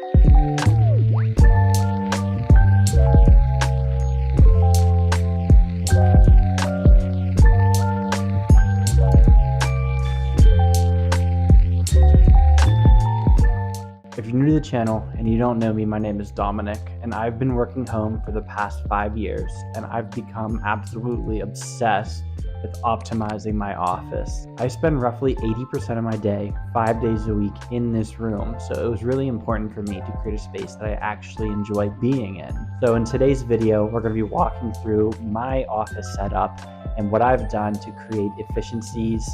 If you're new to the channel and you don't know me, my name is Dominic, and I've been working home for the past 5 years, and I've become absolutely obsessed with optimizing my office. I spend roughly 80% of my day, 5 days a week in this room, so it was really important for me to create a space that I actually enjoy being in. So in today's video, we're going to be walking through my office setup and what I've done to create efficiencies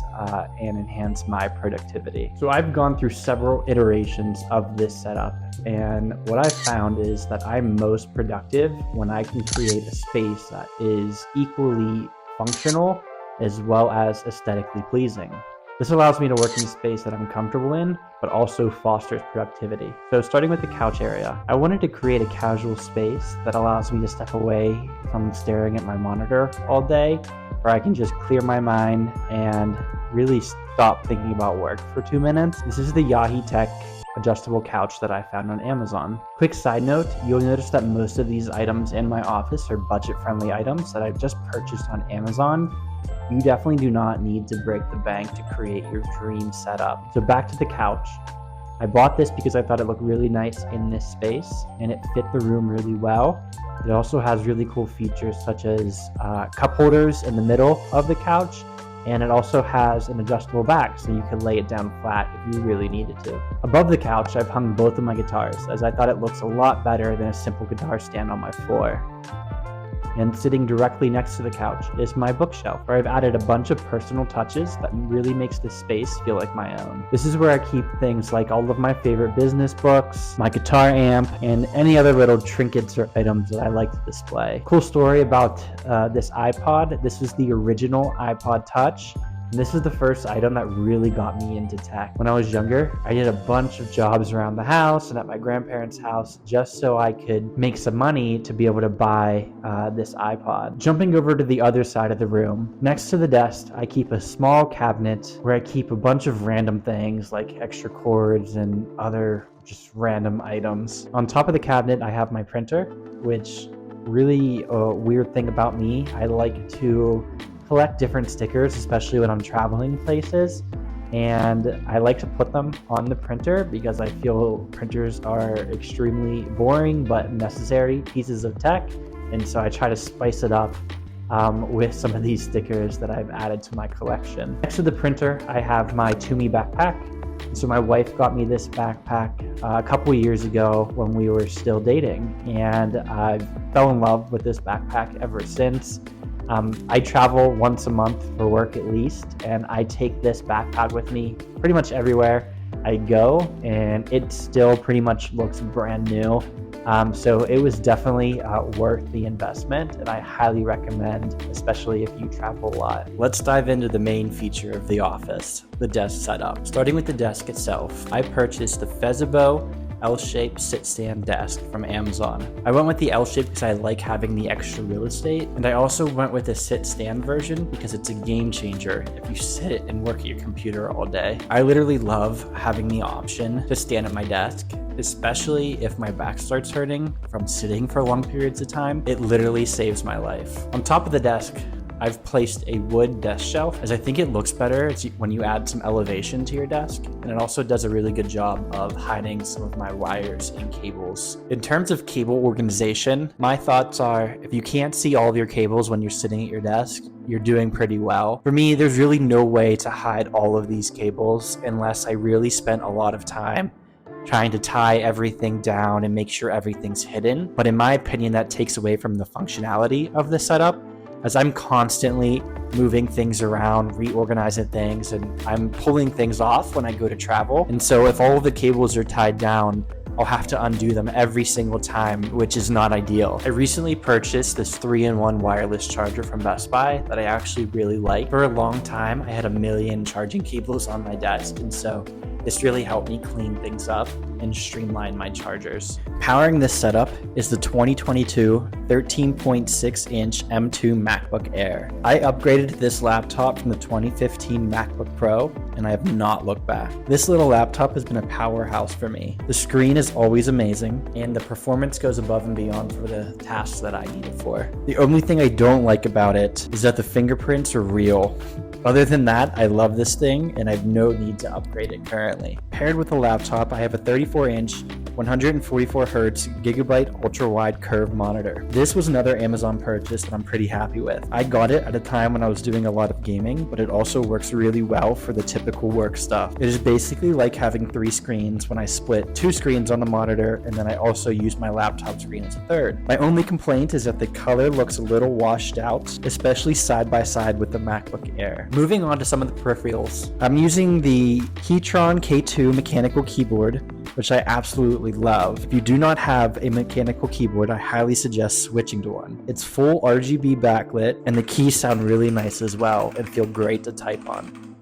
and enhance my productivity. So I've gone through several iterations of this setup, and what I've found is that I'm most productive when I can create a space that is equally functional as well as aesthetically pleasing. This allows me to work in a space that I'm comfortable in, but also fosters productivity. So starting with the couch area, I wanted to create a casual space that allows me to step away from staring at my monitor all day, where I can just clear my mind and really stop thinking about work for 2 minutes. This is the Yahi Tech adjustable couch that I found on Amazon. Quick side note, you'll notice that most of these items in my office are budget-friendly items that I've just purchased on Amazon. You definitely do not need to break the bank to create your dream setup. So back to the couch. I bought this because I thought it looked really nice in this space and it fit the room really well. It also has really cool features such as cup holders in the middle of the couch, and it also has an adjustable back so you can lay it down flat if you really needed to. Above the couch, I've hung both of my guitars as I thought it looks a lot better than a simple guitar stand on my floor. And sitting directly next to the couch is my bookshelf, where I've added a bunch of personal touches that really makes this space feel like my own. This is where I keep things like all of my favorite business books, my guitar amp, and any other little trinkets or items that I like to display. Cool story about this iPod. This is the original iPod Touch. And this is the first item that really got me into tech. When I was younger, I did a bunch of jobs around the house and at my grandparents' house just so I could make some money to be able to buy this iPod. Jumping over to the other side of the room, next to the desk, I keep a small cabinet where I keep a bunch of random things like extra cords and other just random items. On top of the cabinet, I have my printer, which really a weird thing about me, I like to collect different stickers, especially when I'm traveling places, and I like to put them on the printer because I feel printers are extremely boring but necessary pieces of tech, and so I try to spice it up with some of these stickers that I've added to my collection. Next to the printer, I have my Toomey backpack. So my wife got me this backpack a couple years ago when we were still dating, and I fell in love with this backpack ever since. I travel once a month for work at least, and I take this backpack with me pretty much everywhere I go, and it still pretty much looks brand new. So it was definitely worth the investment, and I highly recommend, especially if you travel a lot. Let's dive into the main feature of the office, the desk setup. Starting with the desk itself, I purchased the Fezabo L-shaped sit-stand desk from Amazon. I went with the L-shape because I like having the extra real estate, and I also went with the sit-stand version because it's a game changer if you sit and work at your computer all day. I literally love having the option to stand at my desk, especially if my back starts hurting from sitting for long periods of time. It literally saves my life. On top of the desk, I've placed a wood desk shelf as I think it looks better when you add some elevation to your desk, and it also does a really good job of hiding some of my wires and cables. In terms of cable organization, my thoughts are if you can't see all of your cables when you're sitting at your desk, you're doing pretty well. For me, there's really no way to hide all of these cables unless I really spent a lot of time trying to tie everything down and make sure everything's hidden. But in my opinion, that takes away from the functionality of the setup, as I'm constantly moving things around, reorganizing things, and I'm pulling things off when I go to travel. And so if all of the cables are tied down, I'll have to undo them every single time, which is not ideal. I recently purchased this 3-in-1 wireless charger from Best Buy that I actually really like. For a long time, I had a million charging cables on my desk, and so This really helped me clean things up and streamline my chargers. Powering this setup is the 2022 13.6-inch M2 MacBook Air. I upgraded this laptop from the 2015 MacBook Pro, and I have not looked back. This little laptop has been a powerhouse for me. The screen is always amazing, and the performance goes above and beyond for the tasks that I need it for. The only thing I don't like about it is that the fingerprints are real. Other than that, I love this thing and I have no need to upgrade it currently. Paired with the laptop, I have a 34-inch 144Hz Gigabyte ultra-wide curved monitor. This was another Amazon purchase that I'm pretty happy with. I got it at a time when I was doing a lot of gaming, but it also works really well for the typical work stuff. It is basically like having 3 screens when I split 2 screens on the monitor, and then I also use my laptop screen as a third. My only complaint is that the color looks a little washed out, especially side by side with the MacBook Air. Moving on to some of the peripherals. I'm using the Keytron K2 mechanical keyboard, which I absolutely love. If you do not have a mechanical keyboard, I highly suggest switching to one. It's full RGB backlit, and the keys sound really nice as well and feel great to type on.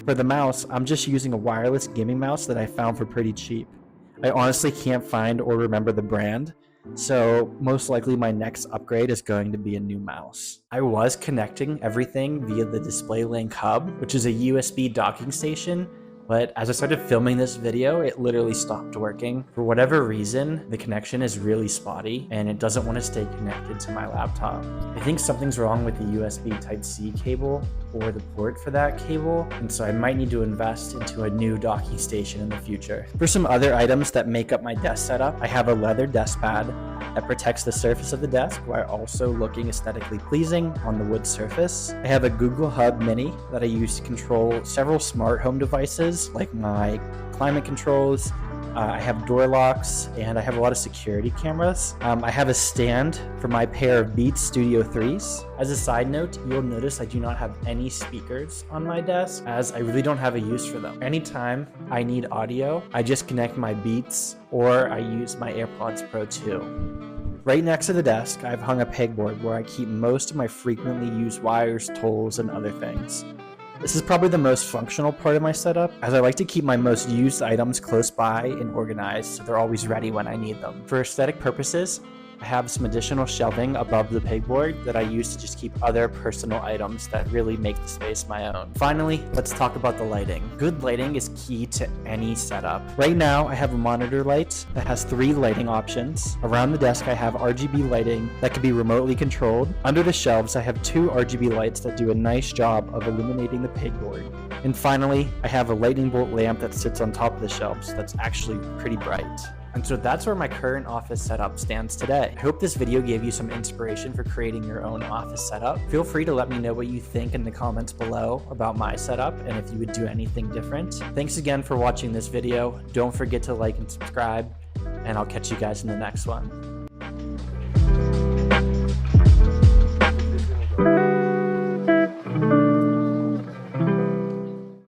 For the mouse, I'm just using a wireless gaming mouse that I found for pretty cheap. I honestly can't find or remember the brand, so most likely my next upgrade is going to be a new mouse. I was connecting everything via the DisplayLink hub, which is a USB docking station, but as I started filming this video, it literally stopped working. For whatever reason, the connection is really spotty and it doesn't want to stay connected to my laptop. I think something's wrong with the USB Type-C cable or the port for that cable, and so I might need to invest into a new docking station in the future. For some other items that make up my desk setup, I have a leather desk pad that protects the surface of the desk while also looking aesthetically pleasing on the wood surface. I have a Google Hub Mini that I use to control several smart home devices like my climate controls. I have door locks, and I have a lot of security cameras. I have a stand for my pair of Beats Studio 3s. As a side note, you'll notice I do not have any speakers on my desk, as I really don't have a use for them. Anytime I need audio, I just connect my Beats or I use my AirPods Pro 2. Right next to the desk, I've hung a pegboard where I keep most of my frequently used wires, tools, and other things. This is probably the most functional part of my setup, as I like to keep my most used items close by and organized so they're always ready when I need them. For aesthetic purposes, I have some additional shelving above the pegboard that I use to just keep other personal items that really make the space my own. Finally, let's talk about the lighting. Good lighting is key to any setup. Right now, I have a monitor light that has 3 lighting options. Around the desk, I have RGB lighting that can be remotely controlled. Under the shelves, I have 2 RGB lights that do a nice job of illuminating the pegboard. And finally, I have a lightning bolt lamp that sits on top of the shelves that's actually pretty bright. And so that's where my current office setup stands today. I hope this video gave you some inspiration for creating your own office setup. Feel free to let me know what you think in the comments below about my setup and if you would do anything different. Thanks again for watching this video. Don't forget to like and subscribe, and I'll catch you guys in the next one.